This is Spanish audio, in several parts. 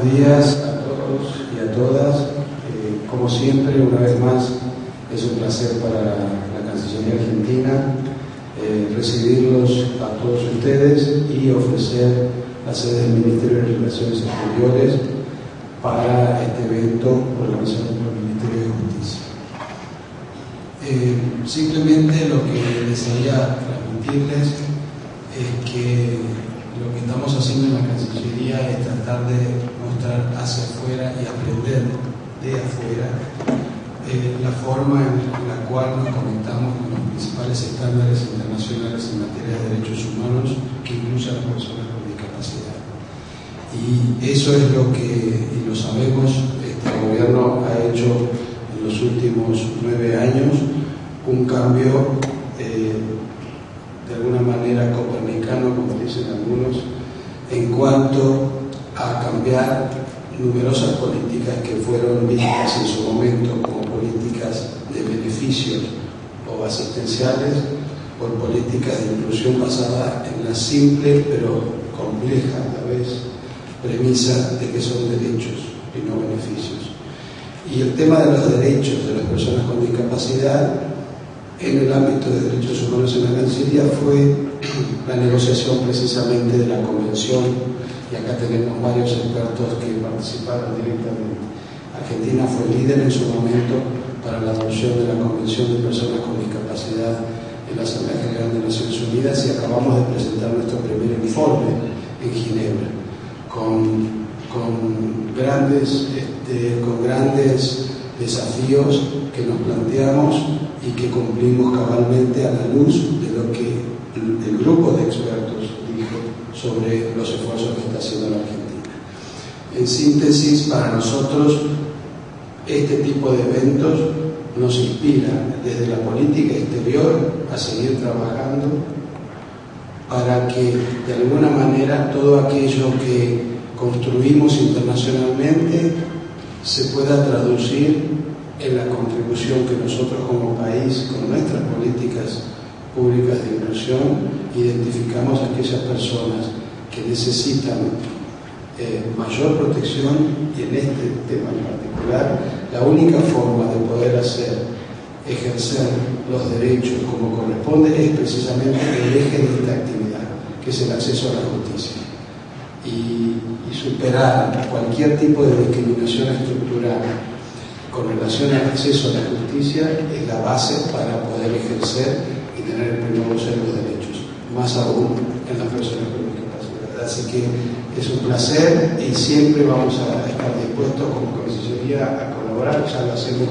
Buenos días a todos y a todas. Como siempre, una vez más, es un placer para la Cancillería Argentina recibirlos a todos ustedes y ofrecer la sede del Ministerio de Relaciones Exteriores para este evento organizado por el Ministerio de Justicia. Simplemente lo que desearía transmitirles es que lo que estamos haciendo en la Cancillería es tratar de mostrar hacia afuera y aprender de afuera la forma en la cual nos conectamos con los principales estándares internacionales en materia de derechos humanos que incluyen a las personas con discapacidad. Y eso es lo que, y lo sabemos, este gobierno ha hecho en los últimos 9 años un cambio de alguna manera copernicano, como dicen algunos, en cuanto a cambiar numerosas políticas que fueron vistas en su momento como políticas de beneficios o asistenciales, por políticas de inclusión basada en la simple pero compleja a la vez premisa de que son derechos y no beneficios. Y el tema de los derechos de las personas con discapacidad en el ámbito de derechos humanos en la Cancillería fue la negociación precisamente de la Convención, y acá tenemos varios expertos que participaron directamente. Argentina fue líder en su momento para la adopción de la Convención de Personas con Discapacidad en la Asamblea General de Naciones Unidas y acabamos de presentar nuestro primer informe en Ginebra con grandes desafíos que nos planteamos y que cumplimos cabalmente a la luz de lo que el grupo de expertos dijo sobre los esfuerzos que está haciendo la Argentina. En síntesis, para nosotros este tipo de eventos nos inspira desde la política exterior a seguir trabajando para que de alguna manera todo aquello que construimos internacionalmente se pueda traducir en la contribución que nosotros como país, con nuestras políticas públicas de inclusión, identificamos a aquellas personas que necesitan mayor protección, y en este tema en particular, la única forma de poder ejercer los derechos como corresponde es precisamente el eje de esta actividad, que es el acceso a la justicia. Y superar cualquier tipo de discriminación estructural con relación al acceso a la justicia es la base para poder ejercer y tener el pleno goce de los derechos, más aún en las personas con discapacidad. Así que es un placer y siempre vamos a estar dispuestos como Cancillería a colaborar. Ya lo hacemos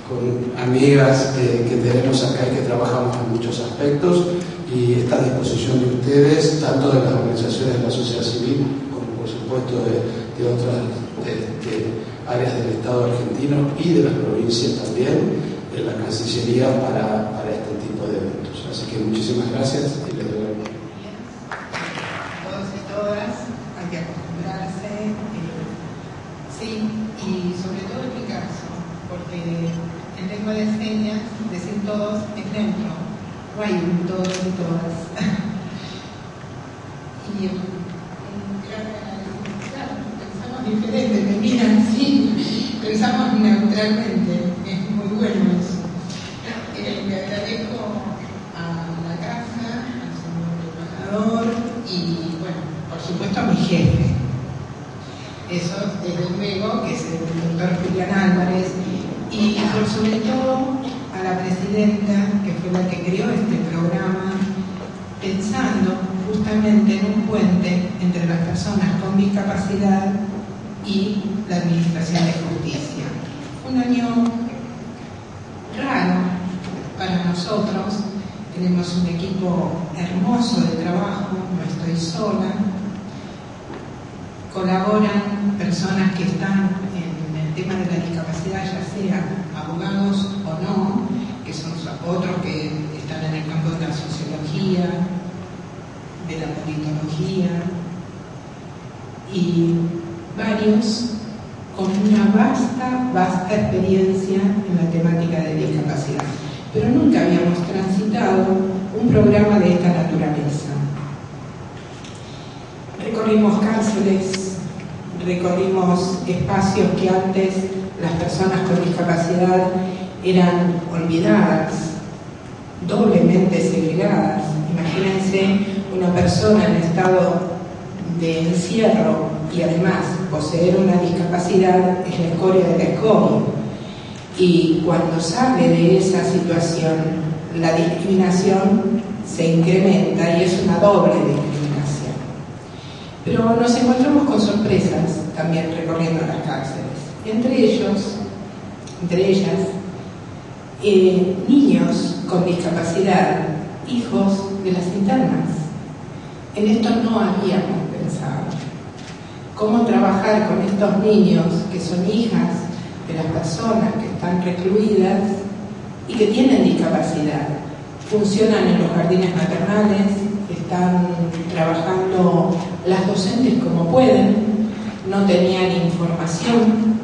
con amigas que tenemos acá y que trabajamos en muchos aspectos, y está a disposición de ustedes, tanto de las organizaciones de la sociedad civil como por supuesto de otras áreas del Estado argentino y de las provincias también, en la Cancillería para este tipo de eventos. Así que muchísimas gracias y les doy la bienvenida. Todos y todas, hay que acostumbrarse, sí, y sobre todo en mi caso, porque en lengua de señas decir todos es neutro, no hay un todos y todas. Y claro, pensamos diferente, me miran así, pensamos neutralmente, es muy bueno eso. Le agradezco a la casa, al señor embajador y, bueno, por supuesto a mi jefe. Eso, desde luego, que es el doctor Julián Álvarez, y por sobre todo a la presidenta, que fue la que creó este programa, pensando justamente en un puente entre las personas con discapacidad y la Administración de Justicia. Un año raro para nosotros, tenemos un equipo hermoso de trabajo, no estoy sola, colaboran personas que están en el tema de la discapacidad, ya sean abogados o no, que son otros que están en el campo de la sociología, de la politología, y varios con una vasta experiencia en la temática de discapacidad. Pero nunca habíamos transitado un programa de esta naturaleza. Recorrimos cárceles, recorrimos espacios que antes las personas con discapacidad eran olvidadas, doblemente segregadas. Imagínense una persona en estado de encierro y además poseer una discapacidad es la escoria de la escoria. Y cuando sale de esa situación, la discriminación se incrementa y es una doble discriminación. Pero nos encontramos con sorpresas también recorriendo las cárceles. Entre ellas, niños con discapacidad, hijos de las internas. En esto no habíamos pensado. ¿Cómo trabajar con estos niños que son hijas de las personas que están recluidas y que tienen discapacidad? Funcionan en los jardines maternales, están trabajando las docentes como pueden, no tenían información,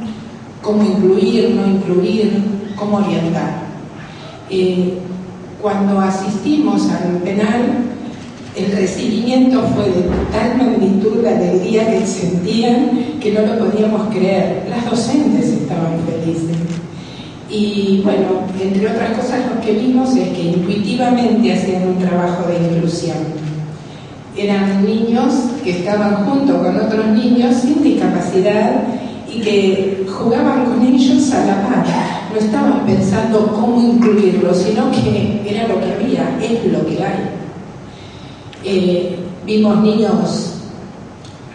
cómo incluir, no incluir, cómo orientar. Cuando asistimos al penal, el recibimiento fue de tal magnitud, la alegría que sentían, que no lo podíamos creer. Las docentes estaban felices. Y bueno, entre otras cosas lo que vimos es que intuitivamente hacían un trabajo de inclusión. Eran niños que estaban junto con otros niños sin discapacidad y que jugaban con ellos a la par. No estaban pensando cómo incluirlos, sino que era lo que había, es lo que hay. Vimos niños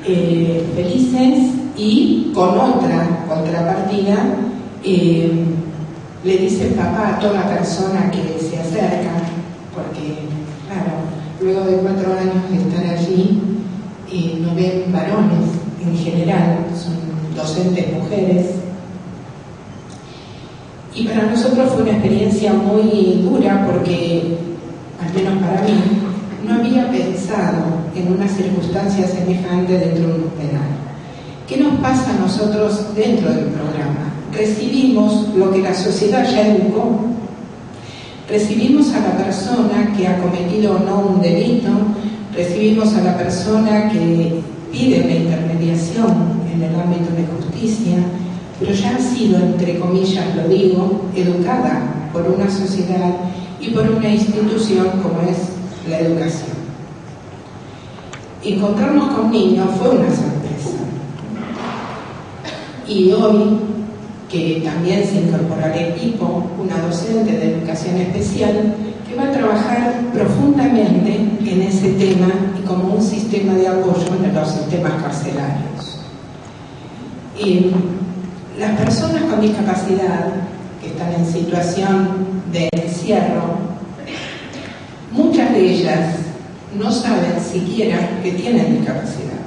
felices y con otra contrapartida le dicen papá a toda persona que se acerca, porque claro, luego de 4 años de estar allí no ven varones en general, son docentes mujeres. Y para nosotros fue una experiencia muy dura porque, al menos para mí, no había pensado en una circunstancia semejante dentro de un penal. ¿Qué nos pasa a nosotros dentro del programa? Recibimos lo que la sociedad ya educó. Recibimos a la persona que ha cometido o no un delito, recibimos a la persona que pide una intermediación en el ámbito de justicia, pero ya ha sido, entre comillas lo digo, educada por una sociedad y por una institución como es la educación. Encontrarnos con niños fue una sorpresa. Y hoy, que también se incorpora al equipo una docente de educación especial que va a trabajar profundamente en ese tema y como un sistema de apoyo en los sistemas carcelarios. Las personas con discapacidad que están en situación de encierro, muchas de ellas no saben siquiera que tienen discapacidad.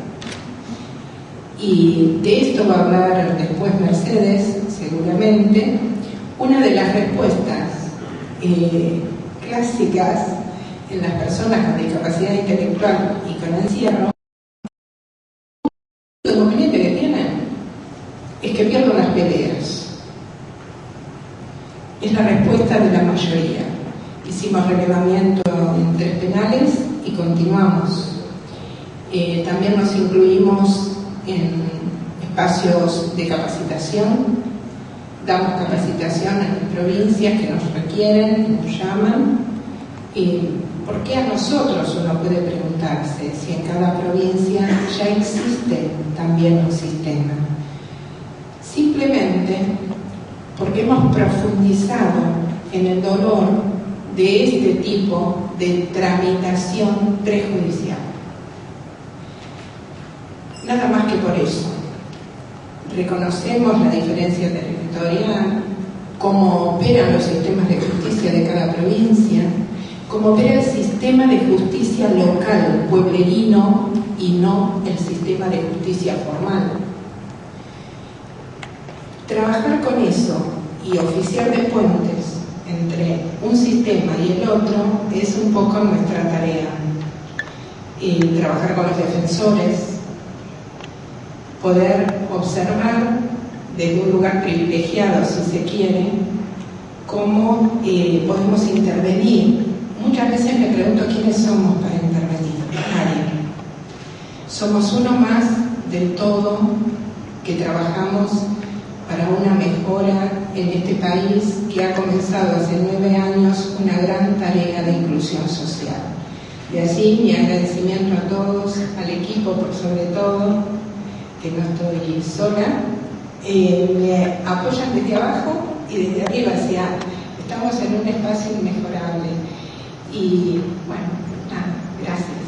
Y de esto va a hablar después Mercedes, seguramente. Una de las respuestas clásicas en las personas con discapacidad intelectual y con encierro, el inconveniente que tienen es que pierdo las peleas. Es la respuesta de la mayoría. Hicimos relevamiento en 3 penales y continuamos. También nos incluimos en espacios de capacitación. Damos capacitación en provincias que nos requieren, nos llaman. ¿Por qué a nosotros? Uno puede preguntarse si en cada provincia ya existe también un sistema. Simplemente porque hemos profundizado en el dolor de este tipo de tramitación prejudicial. Nada más que por eso. Reconocemos la diferencia territorial, cómo operan los sistemas de justicia de cada provincia, cómo opera el sistema de justicia local, pueblerino, y no el sistema de justicia formal. Trabajar con eso y oficiar de puentes entre un sistema y el otro es un poco nuestra tarea. Y trabajar con los defensores, poder observar desde un lugar privilegiado, si se quiere, cómo podemos intervenir. Muchas veces me pregunto quiénes somos para intervenir. Nadie. Somos uno más del todo que trabajamos para una mejora en este país que ha comenzado hace 9 años una gran tarea de inclusión social. De así mi agradecimiento a todos, al equipo por sobre todo, que no estoy sola, me apoyan desde abajo y desde arriba hacia. Estamos en un espacio inmejorable. Y bueno, nada, gracias.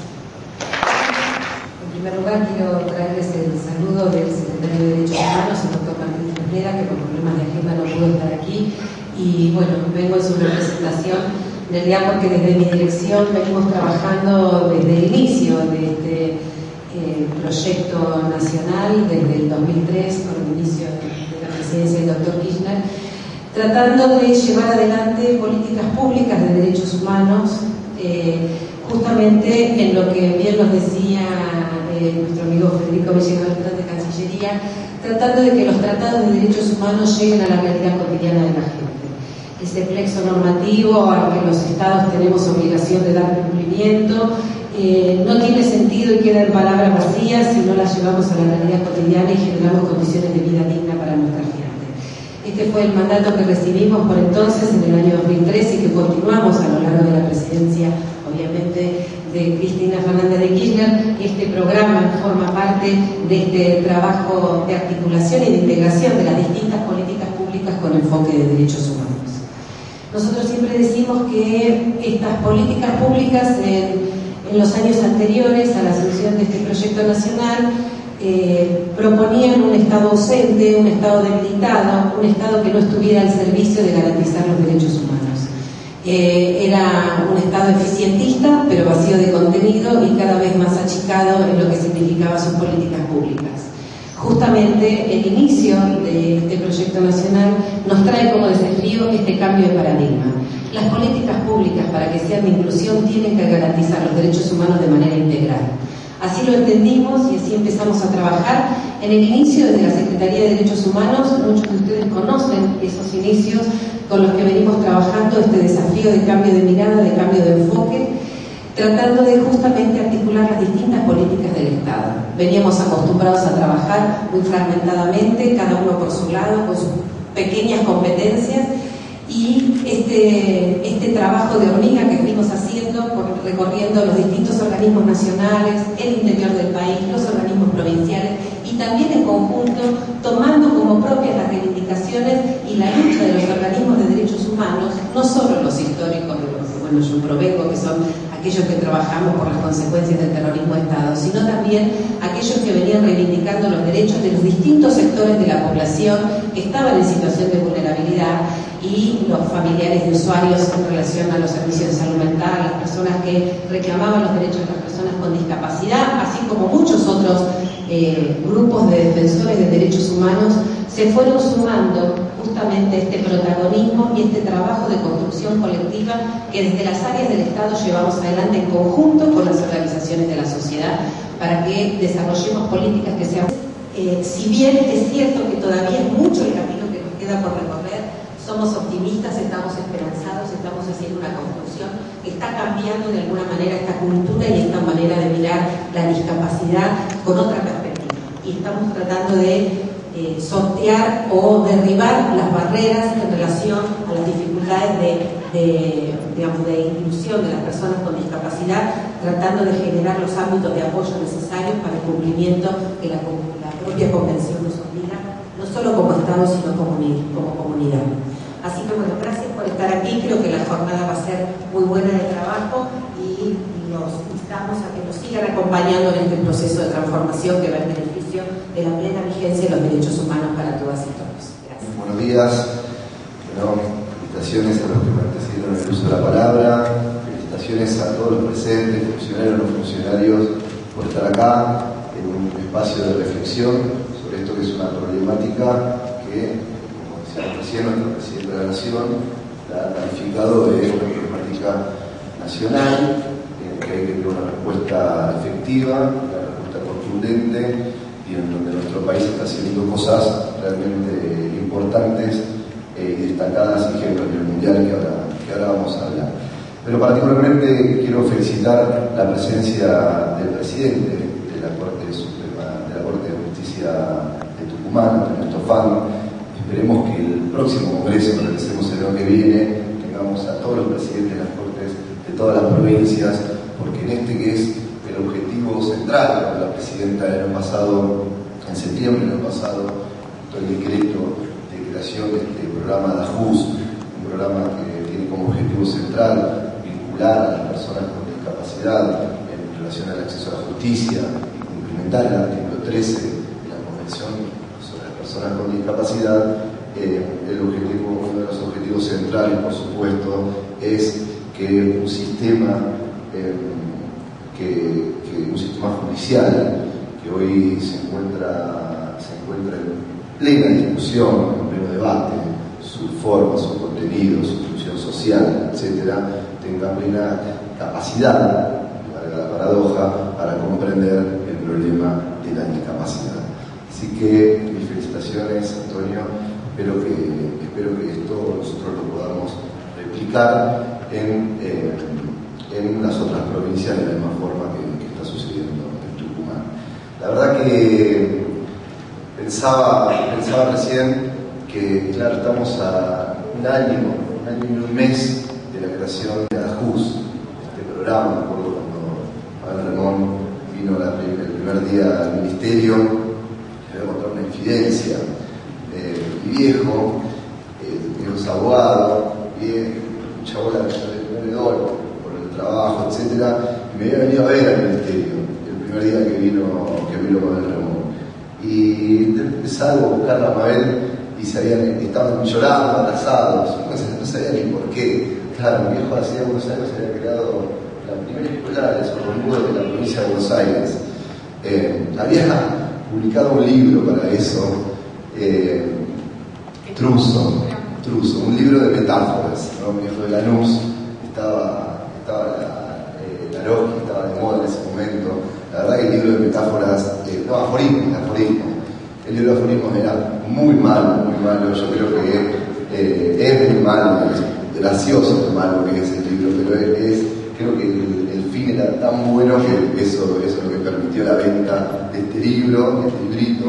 En primer lugar, quiero traerles el saludo del secretario de Derechos Humanos, el doctor Martín Frontera, que por problemas de agenda no pudo estar aquí. Y bueno, vengo en su representación, en realidad porque desde mi dirección venimos trabajando desde el inicio de este proyecto nacional, desde el 2003, con el inicio de la presidencia del doctor Kirchner, tratando de llevar adelante políticas públicas de derechos humanos, justamente en lo que bien nos decía nuestro amigo Federico Villegas de Cancillería, tratando de que los tratados de derechos humanos lleguen a la realidad cotidiana de la gente. Ese plexo normativo al que los estados tenemos obligación de dar cumplimiento no tiene sentido y queda en palabras vacías si no las llevamos a la realidad cotidiana y generamos condiciones de vida digna para nuestra gente. Este fue el mandato que recibimos por entonces en el año 2013 y que continuamos a lo largo de la presidencia, obviamente, de Cristina Fernández de Kirchner. Este programa forma parte de este trabajo de articulación y de integración de las distintas políticas públicas con enfoque de derechos humanos. Nosotros siempre decimos que estas políticas públicas en los años anteriores a la asunción de este proyecto nacional proponían un Estado ausente, un Estado debilitado, un Estado que no estuviera al servicio de garantizar los derechos humanos. Era un Estado eficientista, pero vacío de contenido y cada vez más achicado en lo que significaba sus políticas públicas. Justamente el inicio de este proyecto nacional nos trae como desafío este cambio de paradigma. Las políticas públicas, para que sean de inclusión, tienen que garantizar los derechos humanos de manera integral. Así lo entendimos y así empezamos a trabajar. En el inicio de la Secretaría de Derechos Humanos, muchos de ustedes conocen esos inicios con los que venimos trabajando, este desafío de cambio de mirada, de cambio de enfoque, tratando de justamente articular las distintas políticas del Estado. Veníamos acostumbrados a trabajar muy fragmentadamente, cada uno por su lado, con sus pequeñas competencias, y este trabajo de hormiga que fuimos haciendo, recorriendo los distintos organismos nacionales, el interior del país, los organismos provinciales, y también en conjunto, tomando como propias las reivindicaciones y la lucha de los organismos de derechos humanos, no solo los históricos de los que, bueno, yo provengo, que son aquellos que trabajamos por las consecuencias del terrorismo de Estado, sino también aquellos que venían reivindicando los derechos de los distintos sectores de la población que estaban en situación de vulnerabilidad, y los familiares de usuarios en relación a los servicios de salud mental, las personas que reclamaban los derechos de las personas con discapacidad, así como muchos otros grupos de defensores de derechos humanos, se fueron sumando justamente este protagonismo y este trabajo de construcción colectiva que desde las áreas del Estado llevamos adelante en conjunto con las organizaciones de la sociedad para que desarrollemos políticas que sean... si bien es cierto que todavía es mucho el camino que nos queda por recorrer, somos optimistas, estamos esperanzados, estamos haciendo una construcción que está cambiando de alguna manera esta cultura y esta manera de mirar la discapacidad con otra perspectiva. Y estamos tratando de sortear o derribar las barreras en relación a las dificultades de inclusión de las personas con discapacidad, tratando de generar los ámbitos de apoyo necesarios para el cumplimiento que la propia Convención nos obliga, no solo como Estado, sino como comunidad. Así que bueno, gracias por estar aquí. Creo que la jornada va a ser muy buena de trabajo y los instamos a que nos sigan acompañando en este proceso de transformación que va en beneficio de la plena vigencia de los derechos humanos para todas y todos. Gracias. Buenos días. Bueno, felicitaciones a los que me antecedieron en el uso de la palabra. Felicitaciones a todos los presentes, funcionarios y no funcionarios, por estar acá en un espacio de reflexión sobre esto que es una problemática que, recién nuestro presidente de la Nación la ha calificado de una problemática nacional, que hay que tener una respuesta efectiva, una respuesta contundente, y en donde nuestro país está haciendo cosas realmente importantes y destacadas y ejemplos a nivel mundial que ahora vamos a hablar. Pero particularmente quiero felicitar la presencia del presidente de la Corte Suprema, de la Corte de Justicia de Tucumán, Antonio Estofano. Esperemos que el próximo congreso que realicemos el año que viene tengamos a todos los presidentes de las Cortes de todas las provincias, porque en este que es el objetivo central, cuando la presidenta el año pasado, en septiembre del año pasado, el decreto de creación de este programa de AJUS, un programa que tiene como objetivo central vincular a las personas con discapacidad en relación al acceso a la justicia y cumplimentar el artículo 13 de la Convención sobre las personas con discapacidad. Uno de los objetivos centrales, por supuesto, es que un sistema judicial que hoy se encuentra en plena discusión, en pleno debate, su forma, su contenido, su función social, etcétera, tenga plena capacidad, valga la paradoja, para comprender el problema de la discapacidad. Así que mis felicitaciones, Antonio. Espero que esto nosotros lo podamos replicar en las otras provincias de la misma forma que está sucediendo en Tucumán. La verdad que pensaba recién que, claro, estamos a un año y un mes de la creación de AJUS, este programa. Me acuerdo cuando Manuel Ramón vino el primer día al ministerio, me había contado una infidencia. Mi viejo es abogado, un chabón de $9 por el trabajo, etc. Y me había venido a ver al ministerio el primer día que vino Manuel Ramón. Y salgo a buscar a Mabel y estaban llorando, abrazados, no sabía ni por qué. Claro, mi viejo hacía unos años había creado la primera escuela de sordomudos de la provincia de Buenos Aires. Había publicado un libro para eso. Truso, un libro de metáforas, ¿no? Mi hijo de Lanús, estaba la Rocky, estaba de moda en ese momento. La verdad que el libro de metáforas, aforismos. El libro de aforismos era muy malo. Yo creo que es muy malo, es gracioso lo malo que es el libro, pero creo que el fin era tan bueno que eso es lo que permitió la venta de este libro, de este librito,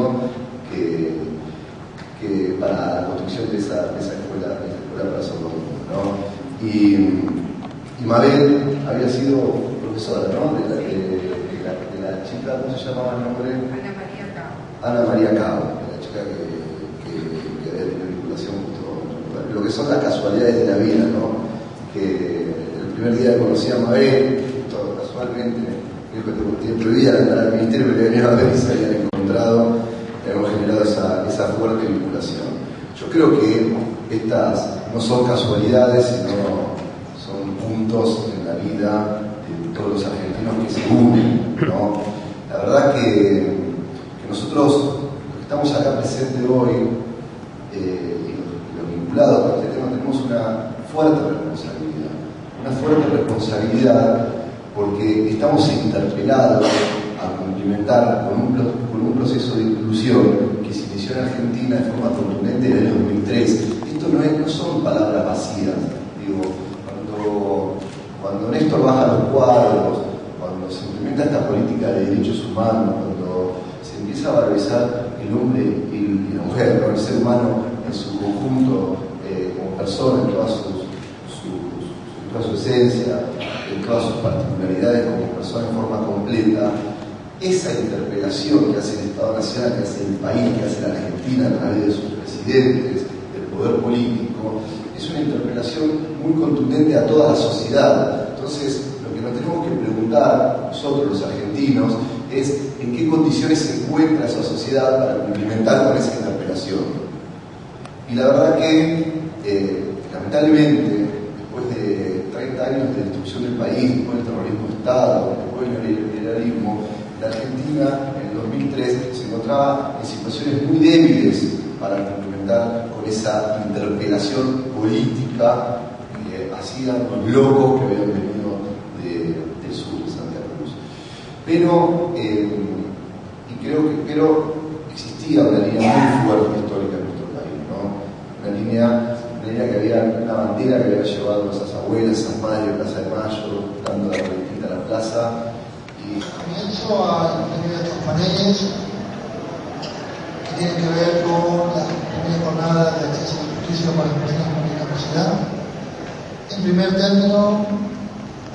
que para la construcción de esa escuela para sordomudos, ¿no? Y Mabel había sido profesora, ¿no? de la chica, ¿cómo se llamaba el nombre? Ana María Cabo, la chica que había tenido vinculación justo, lo que son las casualidades de la vida, ¿no? Que el primer día que conocí a Mabel, justo casualmente, dijo que tiene prohibida entrar al ministerio, pero venía a ver y se habían encontrado. Hemos generado esa fuerte vinculación. Yo creo que estas no son casualidades, sino son puntos en la vida de todos los argentinos que se unen, ¿no? La verdad que nosotros, los que estamos acá presentes hoy, y los vinculados con este tema, tenemos una fuerte responsabilidad porque estamos interpelados a cumplimentar con un proceso de inclusión que se inició en Argentina de forma contundente en el año 2003. Esto no son palabras vacías. Digo, cuando Néstor baja los cuadros, cuando se implementa esta política de derechos humanos, cuando se empieza a valorizar el hombre y la mujer, ¿no? El ser humano en su conjunto, como persona, en toda su esencia, en todas sus particularidades como persona en forma completa, esa interpelación que hace el Estado Nacional, que hace el país, que hace la Argentina a través de sus presidentes, del poder político, es una interpelación muy contundente a toda la sociedad. Entonces, lo que nos tenemos que preguntar nosotros los argentinos es en qué condiciones se encuentra esa sociedad para cumplimentar con esa interpelación. Y la verdad que, lamentablemente, después de 30 años de destrucción del país, después del terrorismo de Estado, después del neoliberalismo, la Argentina en el 2003 se encontraba en situaciones muy débiles para cumplimentar con esa interpelación política que hacían los locos que habían venido del sur de Santa Cruz. Pero existía una línea muy fuerte histórica en nuestro país, ¿no? Una línea que había, una bandera que habían llevado esas abuelas, esas madres de Plaza de Mayo, dando la vueltita a la plaza. Comienzo a intervenir estos paneles que tiene que ver con la primera jornada de acceso a la justicia para las personas con discapacidad. En primer término,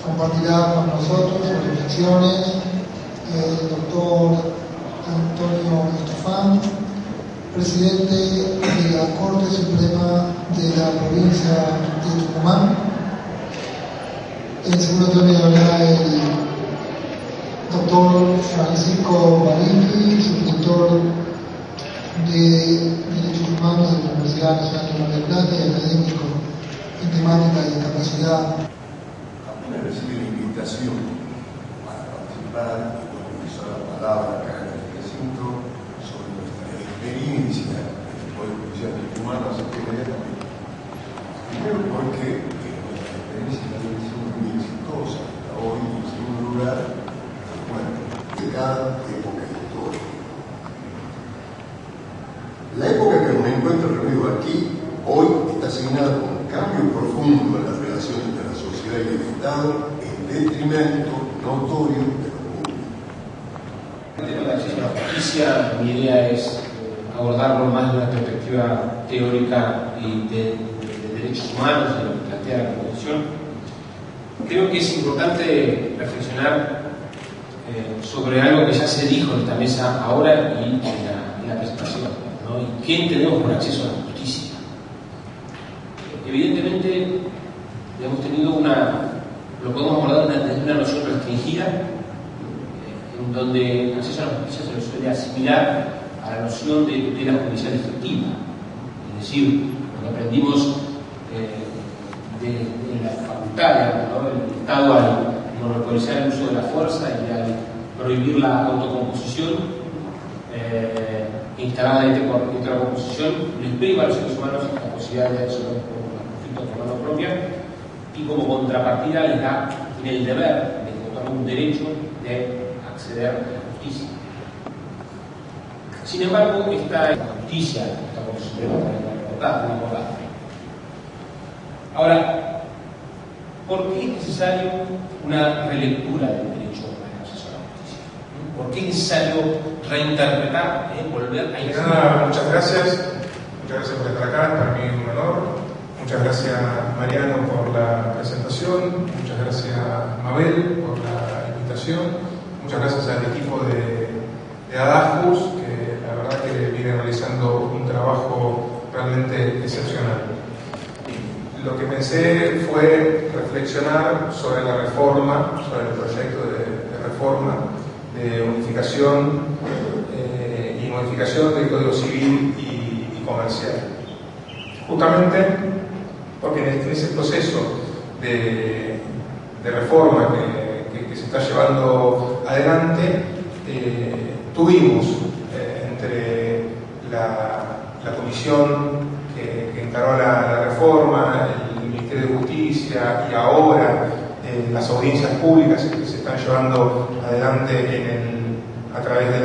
compartirá con nosotros sus reflexiones el doctor Antonio Estofán, presidente de la Corte Suprema de la provincia de Tucumán. En segundo término hablará el doctor Francisco Barinqui, subdirector de Derechos Humanos de la Universidad Nacional de Mar del Plata y académico en temática de discapacidad. Apenas recibí la invitación para participar y utilizar la palabra acá en el recinto sobre nuestra experiencia en el Poder Judicial de Tucumán, así que inmediatamente. Primero porque nuestra experiencia también ha sido muy exitosa hasta hoy, y en segundo lugar, bueno, de cada época histórica. La época que me encuentro reunido aquí, hoy, está asignada con un cambio profundo en las relaciones entre la sociedad y el Estado, en detrimento notorio de lo público. El tema del acceso a la justicia, mi idea es abordarlo más de una perspectiva teórica y de derechos humanos, de lo que plantea la Constitución. Creo que es importante reflexionar sobre algo que ya se dijo en esta mesa ahora y en la presentación, ¿no? ¿Y qué entendemos por acceso a la justicia? Evidentemente, hemos tenido lo podemos abordar desde una noción restringida, en donde el acceso a la justicia se lo suele asimilar a la noción de tutela judicial efectiva. Es decir, lo que aprendimos de la facultad, ¿no? El Estado al monopolizar el uso de la fuerza y al prohibir la autocomposición instalada en la composición, les priva a los seres humanos la posibilidad de resolver conflictos por mano propia, y como contrapartida les da, tiene el deber de otorgar un derecho de acceder a la justicia. Sin embargo, esta justicia, esta Corte Suprema, también abordada. Ahora, ¿por qué es necesario una relectura del derecho al acceso a la justicia? ¿Por qué es necesario reinterpretar, volver a insistir? Muchas gracias por estar acá, para mí es un honor. Muchas gracias, Mariano, por la presentación. Muchas gracias, Mabel, por la invitación. Muchas gracias al equipo de ADAJUS, que la verdad que viene realizando un trabajo realmente excepcional. Lo que pensé fue reflexionar sobre la reforma, sobre el proyecto de reforma, de unificación y modificación del Código Civil y Comercial. Justamente porque en ese proceso de reforma que se está llevando adelante, tuvimos entre la comisión que encaró la reforma, el Ministerio de Justicia y ahora las audiencias públicas que se están llevando adelante a través de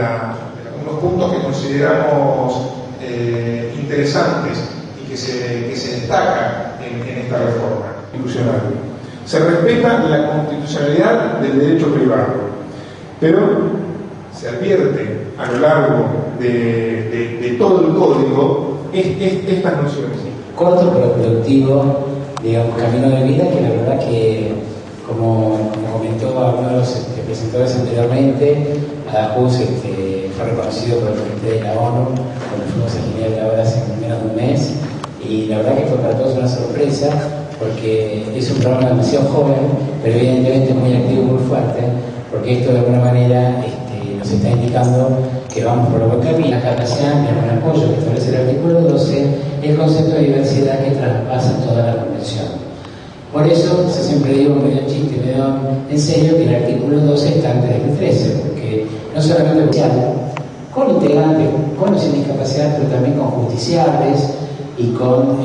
unos puntos que consideramos interesantes y que se destacan en esta reforma constitucional. Se respeta la constitucionalidad del derecho privado, pero se advierte a lo largo de todo el código estas nociones. Corto pero productivo, digamos, camino de vida que la verdad que, como comentó alguno de los presentadores anteriormente, ADAJUS fue reconocido por el Comité de la ONU cuando fuimos a Ginebra ahora hace menos de un mes, y la verdad que fue para todos una sorpresa porque es un programa demasiado joven, pero evidentemente muy activo, muy fuerte, porque esto de alguna manera nos está indicando que vamos por el buen camino. La capacidad amplia con apoyo que establece el artículo 12, el concepto de diversidad que traspasa toda la convención. Por eso, yo siempre digo medio chiste, medio en serio, que el artículo 12 está antes del 13, porque no solamente social, con integrantes, con los sin discapacidad, pero también con justiciables y con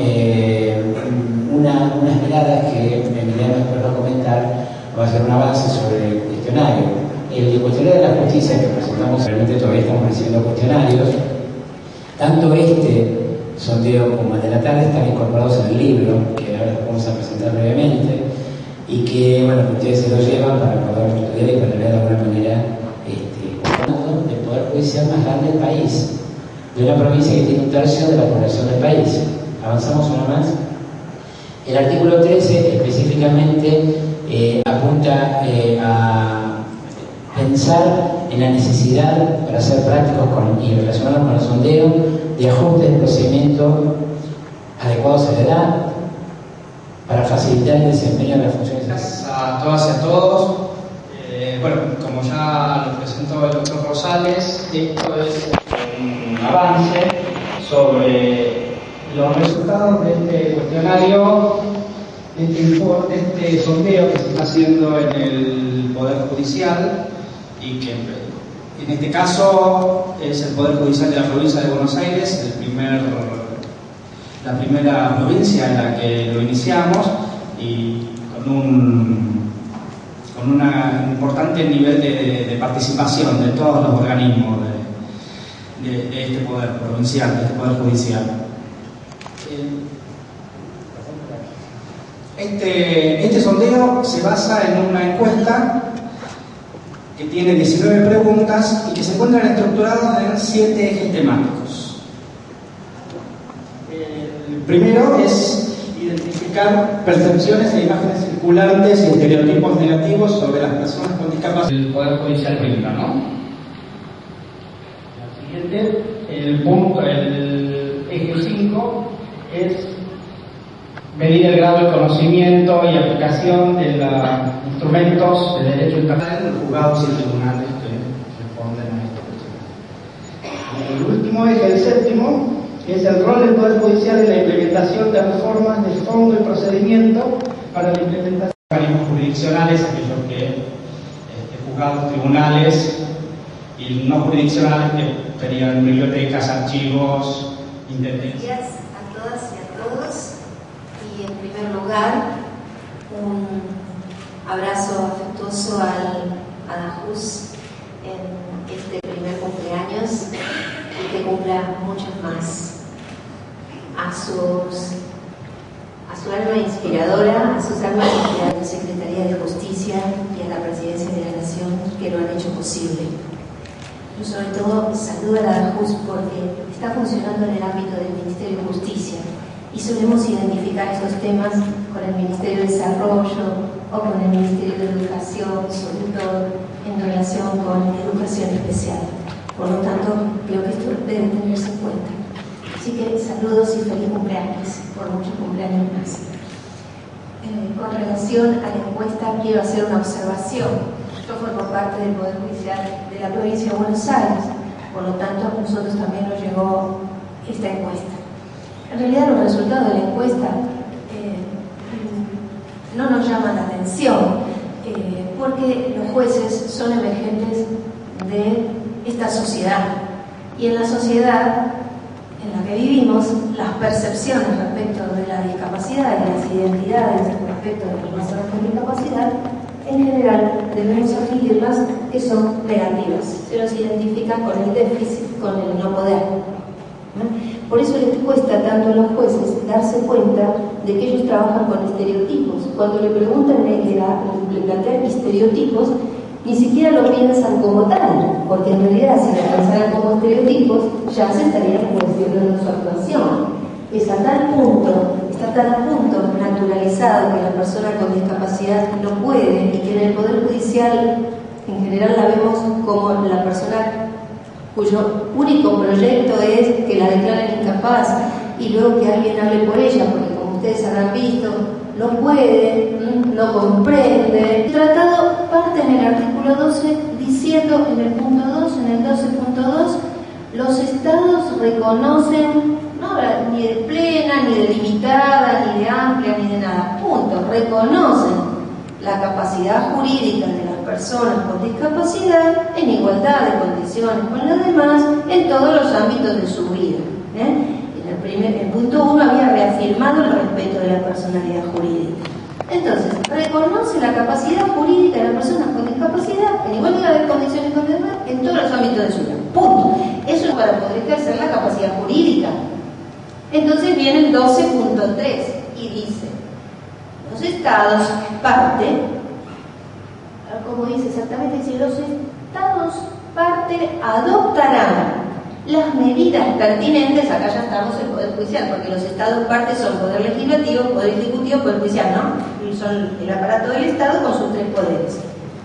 unas miradas que Emiliano después va a comentar, va a hacer un avance sobre el cuestionario. El cuestionario de la justicia que presentamos, realmente todavía estamos recibiendo cuestionarios, tanto sondeo como el de la tarde están incorporados en el libro, que ahora les vamos a presentar brevemente, y que, bueno, ustedes se lo llevan para poder estudiar y para ver de alguna manera el Poder Judicial más grande del país. de una provincia que tiene 1/3 de la población del país. Avanzamos una más. El artículo 13 específicamente apunta a pensar en la necesidad, para ser prácticos y relacionados con el sondeo, de ajuste del procedimiento adecuados a la edad para facilitar el desempeño de las funciones. Gracias a todas y a todos. Bueno, como ya lo presentó el doctor Rosales, esto es un avance sobre los resultados de este cuestionario, de este sondeo que se está haciendo en el Poder Judicial y que en este caso es el Poder Judicial de la provincia de Buenos Aires, la primera provincia en la que lo iniciamos y con un importante nivel de participación de todos los organismos de este poder provincial, de este poder judicial. Este sondeo se basa en una encuesta que tiene 19 preguntas y que se encuentran estructuradas en 7 ejes temáticos. El primero es identificar percepciones e imágenes circulantes y estereotipos negativos sobre las personas con discapacidad. El Poder Judicial brinda, ¿no? La siguiente, el eje 5 es medir el grado de conocimiento y aplicación de los instrumentos de derecho internacional de los juzgados y tribunales que responden a esta cuestión. El último eje, el séptimo, es el rol del Poder Judicial en la implementación de reformas de fondo y procedimiento para la implementación de organismos jurisdiccionales, aquellos que juzgados, tribunales, y no jurisdiccionales, que serían bibliotecas, archivos, intendencias. Gracias a todas y a todos. Y en primer lugar, un abrazo afectuoso a Adajuz en este primer cumpleaños y que cumpla muchos más. A su alma inspiradora, a sus almas inspiradoras de la Secretaría de Justicia y a la Presidencia de la Nación que lo han hecho posible. Yo sobre todo saludo a la Adajuz porque está funcionando en el ámbito del Ministerio de Justicia y solemos identificar estos temas con el Ministerio de Desarrollo o con el Ministerio de Educación, sobre todo en relación con educación especial. Por lo tanto, creo que esto debe tenerse en cuenta. Así que saludos y feliz cumpleaños, por muchos cumpleaños más. Con relación a la encuesta, quiero hacer una observación. Yo formo parte del Poder Judicial de la provincia de Buenos Aires, por lo tanto, a nosotros también nos llegó esta encuesta. En realidad, los resultados de la encuesta no nos llaman la atención, porque los jueces son emergentes de esta sociedad. Y en la sociedad en la que vivimos, las percepciones respecto de la discapacidad y las identidades respecto de las personas con discapacidad, en general debemos adquirirlas que son negativas. Se nos identifica con el déficit, con el no poder. Por eso les cuesta tanto a los jueces darse cuenta de que ellos trabajan con estereotipos. Cuando le preguntan le plantean estereotipos, ni siquiera lo piensan como tal, porque en realidad si lo pensaran como estereotipos, ya se estarían cuestionando su actuación. Está tan a punto naturalizado que la persona con discapacidad no puede, y que en el Poder Judicial en general la vemos como la persona cuyo único proyecto es que la declaren incapaz y luego que alguien hable por ella, porque como ustedes habrán visto, no puede, no comprende. El tratado parte en el artículo 12 diciendo en el punto 2, en el 12.2, los estados reconocen, no ni de plena, ni de limitada, ni de amplia, ni de nada, punto, reconocen la capacidad jurídica de las personas con discapacidad en igualdad de condiciones con los demás en todos los ámbitos de su vida. El punto 1 había reafirmado el respeto de la personalidad jurídica. Entonces, reconoce la capacidad jurídica de las personas con discapacidad en igualdad de condiciones con los demás en todos los ámbitos de su vida. Punto. Eso es para poder ejercer la capacidad jurídica. Entonces viene el 12.3 y dice: los estados parte, como dice exactamente, dice, los estados parte adoptarán las medidas medidas pertinentes, acá ya estamos en el Poder Judicial, porque los estados partes son Poder Legislativo, Poder Ejecutivo, Poder Judicial, ¿no? Y son el aparato del Estado con sus tres poderes.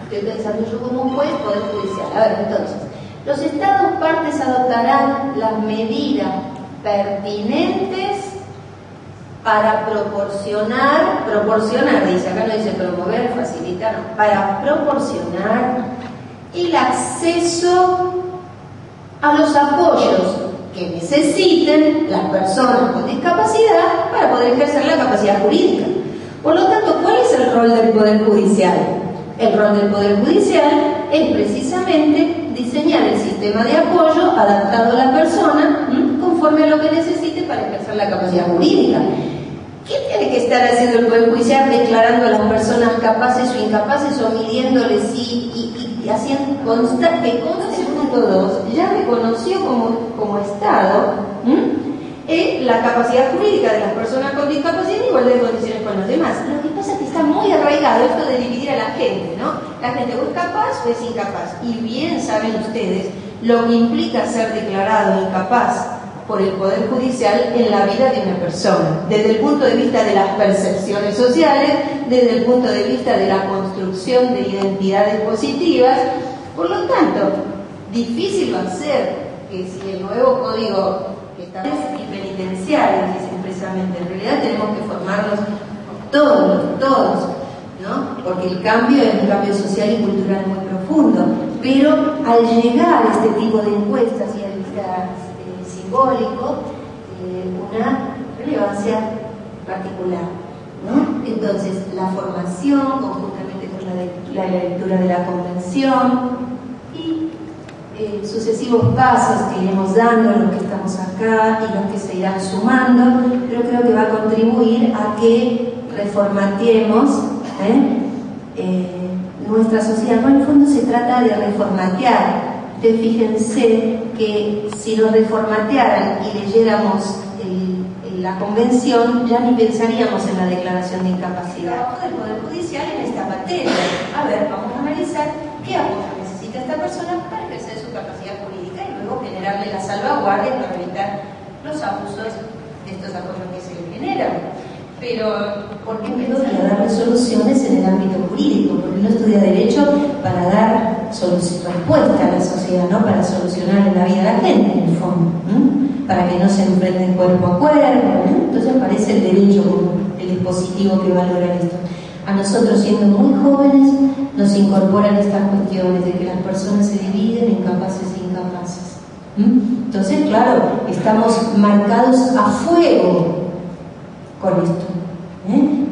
Estoy pensando yo como un juez, Poder Judicial. A ver, entonces, los estados partes adoptarán las medidas pertinentes para proporcionar, dice, acá no dice promover, facilitar, no, para proporcionar el acceso a los apoyos que necesiten las personas con discapacidad para poder ejercer la capacidad jurídica. Por lo tanto, ¿cuál es el rol del Poder Judicial? El rol del Poder Judicial es precisamente diseñar el sistema de apoyo adaptado a la persona conforme a lo que necesite para ejercer la capacidad jurídica. ¿Qué tiene que estar haciendo el Poder Judicial declarando a las personas capaces o incapaces o midiéndoles y haciendo constante, punto 2, ya reconoció como Estado la capacidad jurídica de las personas con discapacidad en igualdad de condiciones con los demás? Lo que pasa es que está muy arraigado esto de dividir a la gente, ¿no? La gente o es capaz o es incapaz. Y bien saben ustedes lo que implica ser declarado incapaz por el Poder Judicial en la vida de una persona, desde el punto de vista de las percepciones sociales, desde el punto de vista de la construcción de identidades positivas. Por lo tanto, difícil va a ser que si el nuevo código que está y penitenciario, dice expresamente, en realidad tenemos que formarnos todos, ¿no? Porque el cambio es un cambio social y cultural muy profundo, pero al llegar a este tipo de encuestas y al simbólico, una relevancia particular, ¿no? Entonces, la formación, conjuntamente con la lectura de la Convención y sucesivos pasos que iremos dando, los que estamos acá y los que se irán sumando, pero creo que va a contribuir a que reformateemos nuestra sociedad. Bueno, en el fondo se trata de reformatear. Fíjense que si nos reformatearan y leyéramos la Convención, ya ni pensaríamos en la declaración de incapacidad. El trabajo del Poder Judicial en esta materia. A ver, vamos a analizar qué apoyo necesita esta persona para ejercer su capacidad jurídica y luego generarle la salvaguardia para evitar los abusos de estos apoyos que se le generan. Pero, ¿por qué empezó a darle soluciones en el ámbito jurídico? Porque uno estudia Derecho para dar respuesta a la sociedad, ¿no? Para solucionar en la vida de la gente, en el fondo, para que no se enfrenten cuerpo a cuerpo, ¿no? Entonces aparece el Derecho como el dispositivo que va a lograr esto. A nosotros, siendo muy jóvenes, nos incorporan estas cuestiones de que las personas se dividen en capaces e incapaces. Entonces, claro, estamos marcados a fuego con esto.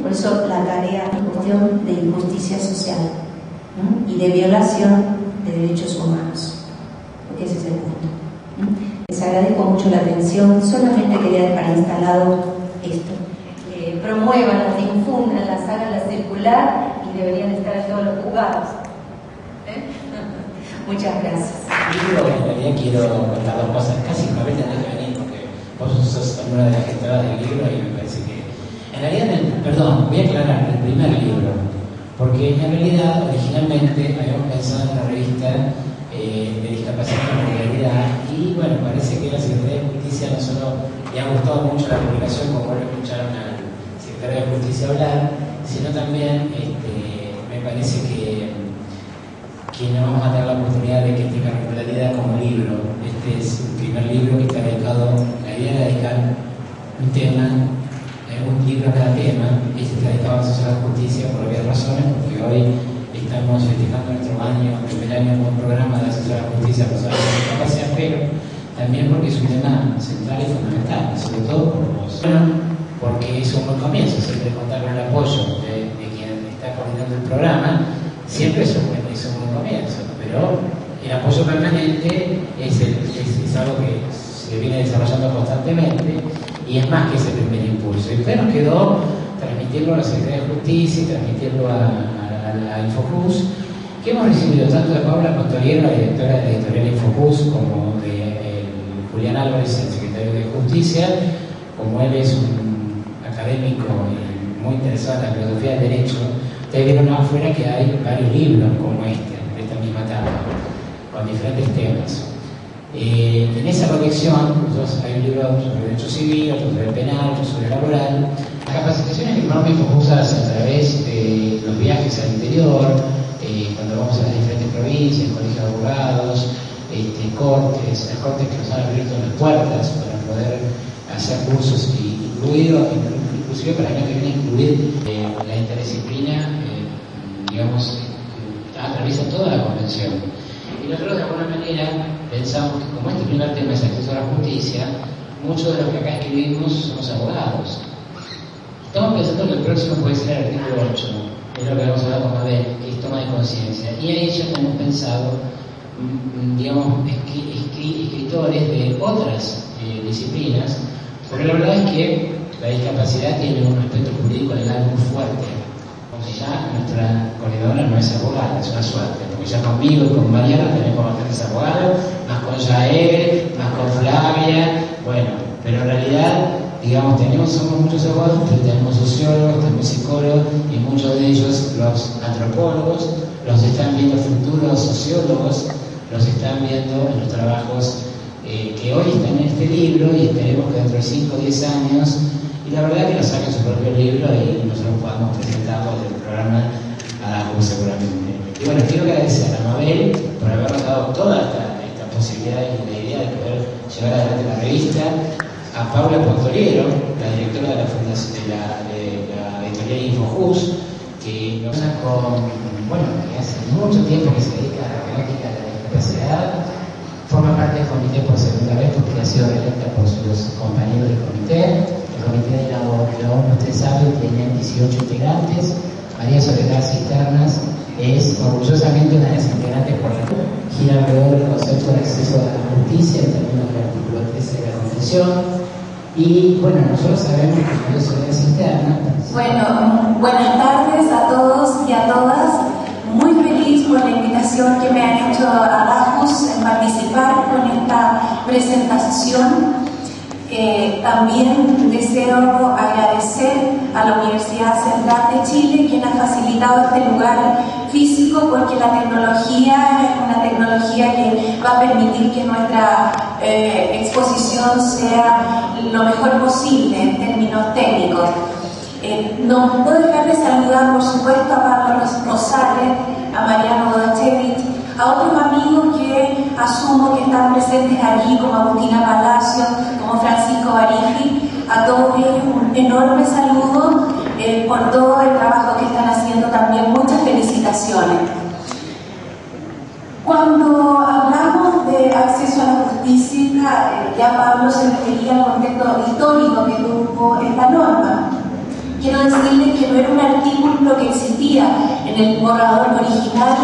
Por eso la tarea es cuestión de injusticia social y de violación de derechos humanos, porque ese es el punto. Les agradezco mucho la atención. Solamente quería dejar instalado esto: promuevan, las difundan, las hagan la circular y deberían estar en todos los juzgados. Muchas gracias. Yo en realidad quiero contar dos cosas. Casi me habéis tenido que venir porque vos sos una de las gestoras del libro y me parece que en realidad, voy a aclarar el primer libro, porque en realidad originalmente habíamos pensado en una revista de discapacidad con realidad y bueno, parece que la Secretaría de Justicia no solo le ha gustado mucho la publicación, como lo escucharon al Secretario de Justicia hablar, sino también me parece que no vamos a tener la oportunidad de que tenga regularidad como libro. Este es el primer libro que está dedicado, la idea de dedicar un tema, un libro a cada tema, y se está dedicado a la sociedad de justicia por obvias razones, porque hoy estamos festejando nuestro primer año como programa de la sociedad de justicia por la discapacidad, pero también porque es un tema central y fundamental, sobre todo por vos. Porque es un buen comienzo, siempre contar con el apoyo de quien está coordinando el programa, siempre es un buen comienzo, pero el apoyo permanente es algo que se viene desarrollando constantemente y es más que ese primer impulso. Y después nos quedó transmitirlo a la Secretaría de Justicia y transmitirlo a Infocruz, que hemos recibido tanto de Paula Contoliero, la directora de la editorial Infocruz, como de Julián Álvarez, el secretario de Justicia. Como él es un académico muy interesado en la filosofía del derecho, ustedes vieron afuera que hay varios libros como de esta misma etapa, con diferentes temas. En esa revista colección, hay un libro sobre derecho civil, otro sobre penal, otro sobre laboral. Las capacitaciones que normalmente usas a través de los viajes al interior, cuando vamos a las diferentes provincias, colegios de abogados, cortes, las cortes que nos han abierto las puertas para poder hacer cursos, inclusive para el año que viene incluir la interdisciplina, digamos, atraviesa toda la convención. Y nosotros de alguna manera pensamos que como este primer tema es acceso a la justicia, muchos de los que acá escribimos somos abogados. Estamos pensando que el próximo puede ser el artículo 8, es lo que vamos a hablar con Mabel, que es toma de conciencia. Y ahí ya hemos pensado, digamos, escritores de otras disciplinas, porque la verdad es que la discapacidad tiene un aspecto jurídico legal muy fuerte. Ya nuestra coordinadora no es abogada, es una suerte, porque ya conmigo y con Mariana tenemos bastantes abogados, más con Yael, más con Flavia, bueno, pero en realidad, digamos, somos muchos abogados, pero tenemos sociólogos, tenemos psicólogos, y muchos de ellos, los antropólogos, los están viendo futuros sociólogos, los están viendo en los trabajos que hoy están en este libro, y esperemos que dentro de 5 o 10 años, y la verdad que nos saquen su propio libro y nosotros podamos presentarlo del programa a la JUS seguramente. Y bueno, quiero agradecer a Mabel por habernos dado toda esta posibilidad y la idea de poder llevar adelante la revista, a Paula Portoriero, la directora de la fundación de la editorial InfoJUS, que nos que hace mucho tiempo que se dedica a la temática de la discapacidad, forma parte del comité por segunda vez porque ha sido reelecta por sus compañeros del comité. El comité de la ONU, usted sabe, tiene 18 integrantes. María Soledad Cisternas es orgullosamente una de las integrantes por la gira alrededor del concepto de acceso a la justicia en términos del artículo 13 de la Convención. Y bueno, nosotros sabemos que María Soledad Cisternas. Bueno, buenas tardes a todos y a todas. Muy feliz por la invitación que me han hecho a la JUS en participar con esta presentación. También deseo agradecer a la Universidad Central de Chile, quien ha facilitado este lugar físico, porque la tecnología es una tecnología que va a permitir que nuestra exposición sea lo mejor posible en términos técnicos. No puedo dejar de saludar, por supuesto, a Pablo Rosales, a Mariano Godachevich, a otros amigos que asumo que están presentes allí, como Agustina Palacio, como Francisco Barigi. A todos ellos un enorme saludo por todo el trabajo que están haciendo también. Muchas felicitaciones. Cuando hablamos de acceso a la justicia, ya Pablo se refería al contexto histórico que tuvo esta norma. Quiero decirles que no era un artículo que existía en el borrador original,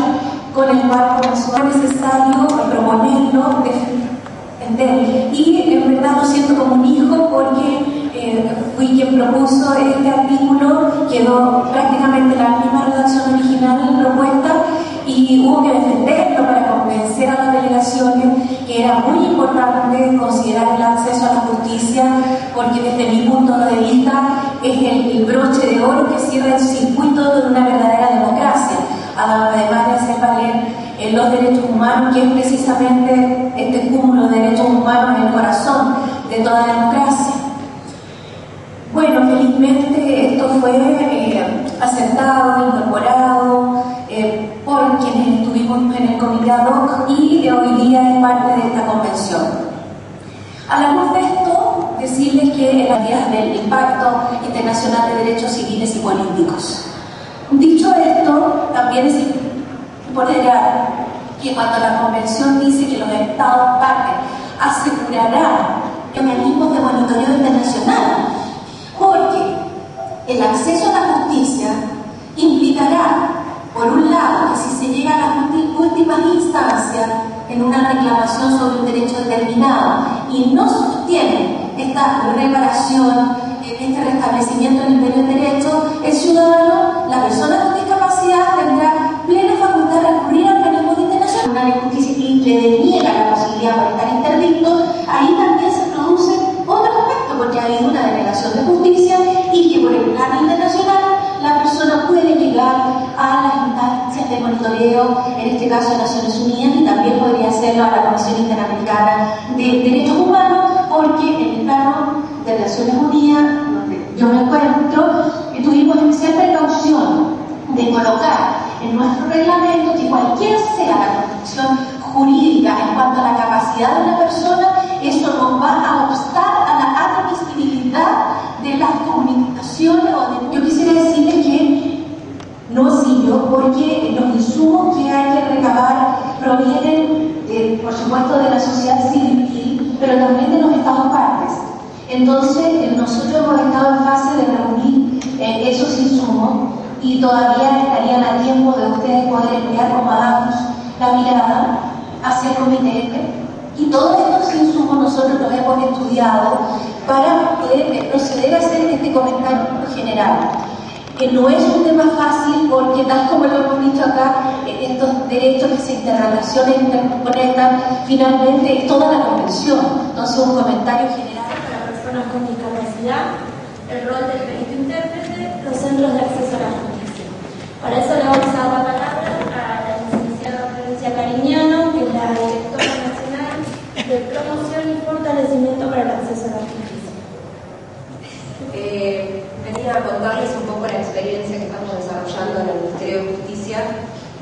con el cual fue necesario proponerlo, defender. Y en verdad lo siento como un hijo, porque fui quien propuso este artículo, quedó prácticamente la misma redacción original propuesta, y hubo que defenderlo para convencer a las delegaciones que era muy importante considerar el acceso a la justicia, porque desde mi punto de vista es el broche de oro que cierra el circuito de una verdadera democracia, además de hacer valer los derechos humanos, que es precisamente este cúmulo de derechos humanos en el corazón de toda democracia. Bueno, felizmente esto fue aceptado, incorporado por quienes estuvimos en el comité ad hoc, y hoy día es parte de esta convención. A la luz de esto, decirles que en las vías del Impacto Internacional de Derechos Civiles y Políticos. Dicho esto, también es importante que cuando la convención dice que los Estados partes asegurarán mecanismos de monitoreo internacional, porque el acceso a la justicia implicará, por un lado, que si se llega a las últimas instancias en una reclamación sobre un derecho determinado y no se sostiene esta reparación, este restablecimiento del imperio del derecho, el ciudadano, la persona con discapacidad, tendrá plena facultad de recurrir al mecanismo internacional. Una ley de justicia que le deniega la posibilidad de estar interdicto, ahí también se produce otro aspecto, porque ha habido una denegación de justicia y que por el plano internacional la persona puede llegar a las instancias de monitoreo, en este caso de Naciones Unidas, y también podría hacerlo a la Comisión Interamericana de Derechos Humanos. Naciones Unidas, donde yo me encuentro, que tuvimos especial precaución de colocar en nuestro reglamento que cualquiera sea la condición jurídica en cuanto a la capacidad de una persona, eso no va a obstar a la admisibilidad de las comunicaciones o de... Yo quisiera decirles que no es sillo, porque los insumos que hay que recabar provienen, por supuesto, de la sociedad civil, pero también de los Estados partes. Entonces, nosotros hemos estado en fase de reunir esos insumos y todavía estarían a tiempo de ustedes poder emplear como damos la mirada hacia el comité. Y todos estos insumos nosotros los hemos estudiado para poder proceder a hacer este comentario general. Que no es un tema fácil porque, tal como lo hemos dicho acá, estos derechos que se interrelacionan, interconectan, finalmente es toda la convención. Entonces, un comentario general para personas con discapacidad, el rol del perito intérprete, los centros de acceso a la justicia. Para eso le vamos a dar la palabra a la licenciada Florencia Cariñano, que es la directora nacional de promoción y fortalecimiento para el acceso a la justicia. Venía a contarles un poco la experiencia que estamos desarrollando en el Ministerio de Justicia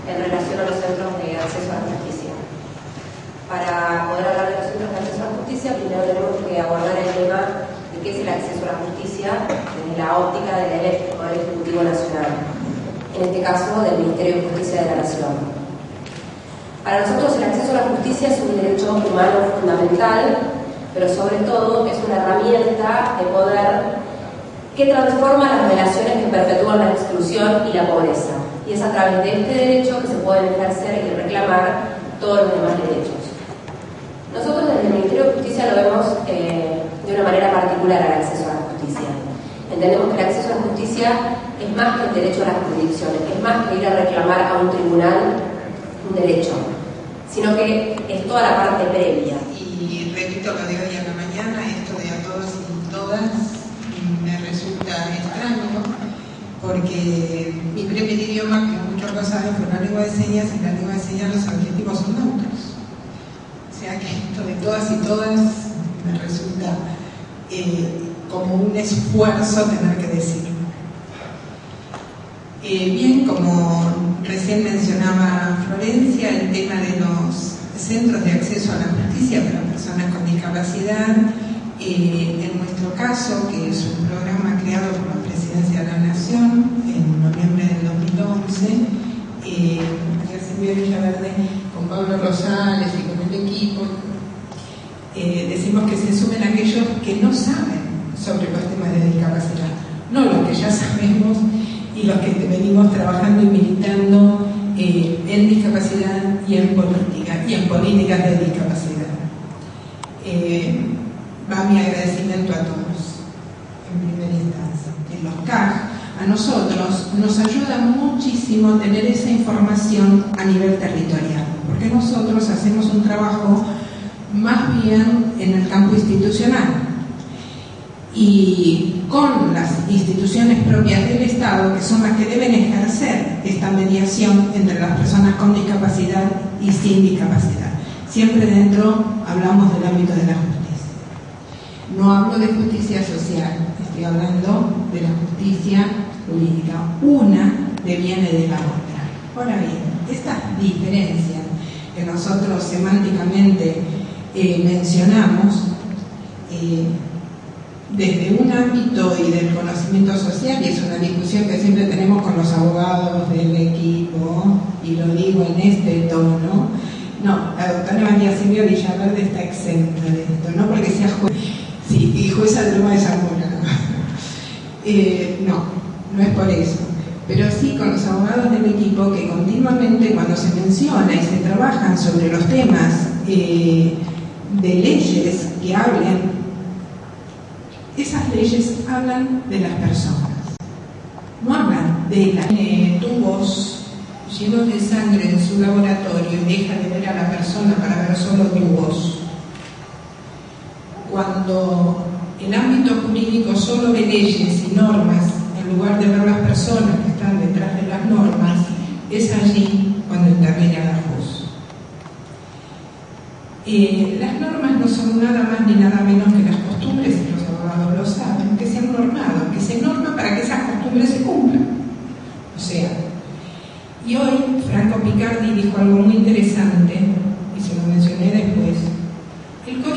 en relación a los centros de acceso a la justicia. Para poder hablar de los centros de acceso a la justicia, primero tenemos que abordar el tema de qué es el acceso a la justicia desde la óptica del Poder Ejecutivo Nacional, en este caso del Ministerio de Justicia de la Nación. Para nosotros el acceso a la justicia es un derecho humano fundamental, pero sobre todo es una herramienta de poder que transforma las relaciones que perpetúan la exclusión y la pobreza. Y es a través de este derecho que se pueden ejercer y reclamar todos los demás derechos. Nosotros desde el Ministerio de Justicia lo vemos de una manera particular al acceso a la justicia. Entendemos que el acceso a la justicia es más que el derecho a las jurisdicciones, es más que ir a reclamar a un tribunal un derecho, sino que es toda la parte previa. Y repito lo de hoy a la mañana, esto de a todos y todas me resulta extraño, porque mi primer idioma, que muchos lo saben, fue una lengua de señas, y en la lengua de señas los adjetivos son neutros. O sea que esto de todas y todas me resulta como un esfuerzo tener que decirlo. Bien, como recién mencionaba Florencia, el tema de los centros de acceso a la justicia para personas con discapacidad, en nuestro caso, que es un programa creado por la Presidencia de la Nación en noviembre del 2011, María Silvia Villaverde, con Pablo Rosales y con el equipo, decimos que se sumen aquellos que no saben sobre los temas de discapacidad, no los que ya sabemos y los que venimos trabajando y militando en discapacidad y en política, y en políticas de discapacidad. Va mi agradecimiento a todos, en primera instancia. En los CAG, a nosotros nos ayuda muchísimo tener esa información a nivel territorial, porque nosotros hacemos un trabajo más bien en el campo institucional y con las instituciones propias del Estado, que son las que deben ejercer esta mediación entre las personas con discapacidad y sin discapacidad. Siempre dentro hablamos del ámbito de la justicia. No hablo de justicia social, estoy hablando de la justicia jurídica. Una deviene de la otra. Ahora bien, estas diferencias que nosotros semánticamente mencionamos, desde un ámbito y del conocimiento social, y es una discusión que siempre tenemos con los abogados del equipo, y lo digo en este tono, no, la doctora María Silvia Villaverde está exenta de esto, no porque sea jueza, sí, y jueza de Loma de Zamora, no es por eso, pero sí con los abogados del equipo, que continuamente cuando se menciona y se trabajan sobre los temas de leyes que hablen, esas leyes hablan de las personas, no hablan de las tubos llenos de sangre en su laboratorio y deja de ver a la persona para ver solo tubos. Cuando el ámbito jurídico solo ve leyes y normas en lugar de ver las personas que están detrás de las normas, es allí cuando interviene la juez. Las normas no son nada más ni nada menos que las costumbres, y los abogados lo saben,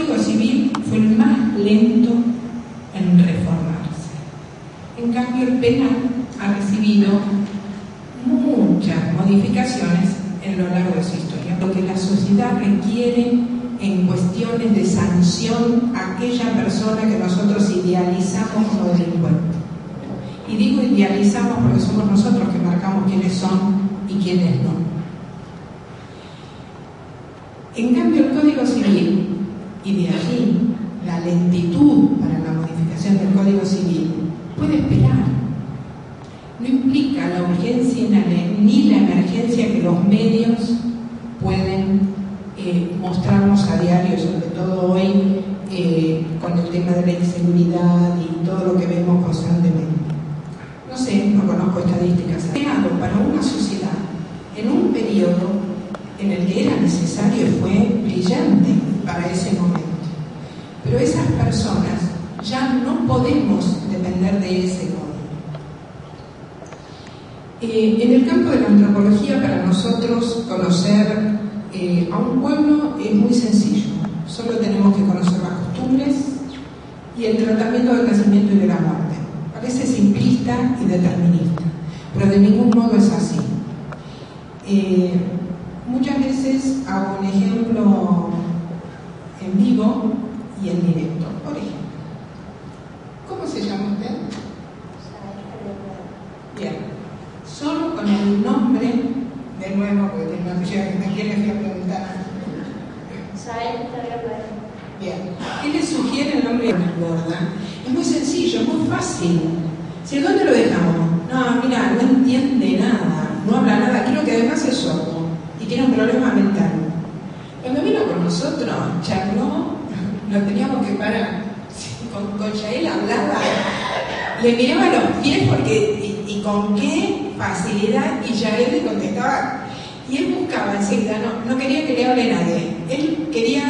Código Civil fue el más lento en reformarse. En cambio, el penal ha recibido muchas modificaciones en lo largo de su historia. Lo que la sociedad requiere en cuestiones de sanción a aquella persona que nosotros idealizamos como delincuente. Y digo idealizamos porque somos nosotros que marcamos quiénes son y quiénes no. En cambio, el Código Civil, y de allí la lentitud para la modificación del Código Civil, puede esperar. No implica la urgencia ni la emergencia que los medios pueden mostrarnos a diario, sobre todo hoy con el tema de la inseguridad y todo lo que vemos constantemente. No sé, no conozco estadísticas. Creado para una sociedad en un periodo en el que era necesario y fue brillante para ese momento. Pero esas personas ya no podemos depender de ese código. En el campo de la antropología, para nosotros conocer a un pueblo es muy sencillo. Solo tenemos que conocer las costumbres y el tratamiento del nacimiento y de la muerte. Parece simplista y determinista, pero de ningún modo es así. Muchas veces hago un ejemplo en vivo y en directo. Por ejemplo, ¿cómo se llama usted? Bien, solo con el nombre, de nuevo, porque tengo una ficha que también les voy a preguntar. Bien, ¿qué le sugiere el nombre de la gorda? Es muy sencillo, es muy fácil. ¿Si dónde lo dejamos? No, mira, no entiende nada, no habla nada, creo que además es sordo y tiene un problema mental. Cuando vino con nosotros, charló, lo teníamos que parar. Con Yael hablaba, le miraba los pies porque, y con qué facilidad, y Yael le contestaba. Y él buscaba enseguida, no quería que le hable nadie. Él quería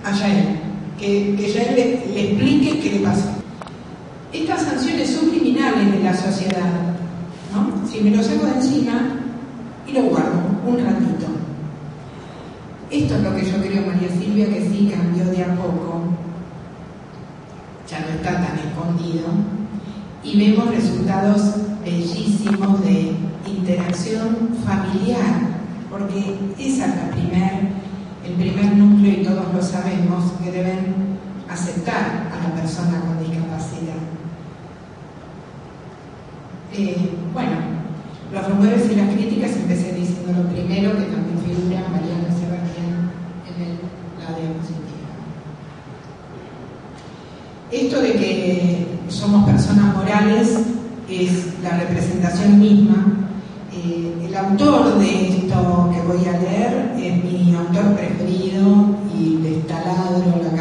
a Yael, que Yael le explique qué le pasó. Estas sanciones son criminales en la sociedad, ¿no? Si me lo saco de encima y lo guardo un ratito. Esto es lo que yo creo, María Silvia, que sí cambió de a poco. Ya no está tan escondido. Y vemos resultados bellísimos de interacción familiar, porque esa es el primer núcleo, y todos lo sabemos, que deben aceptar a la persona con discapacidad. Bueno, los rumores y las críticas, empecé diciendo lo primero, que también figura Mariana Sebastián en la diapositiva. Esto de que somos personas morales es la representación misma. El autor de esto que voy a leer es mi autor preferido y de taladro, la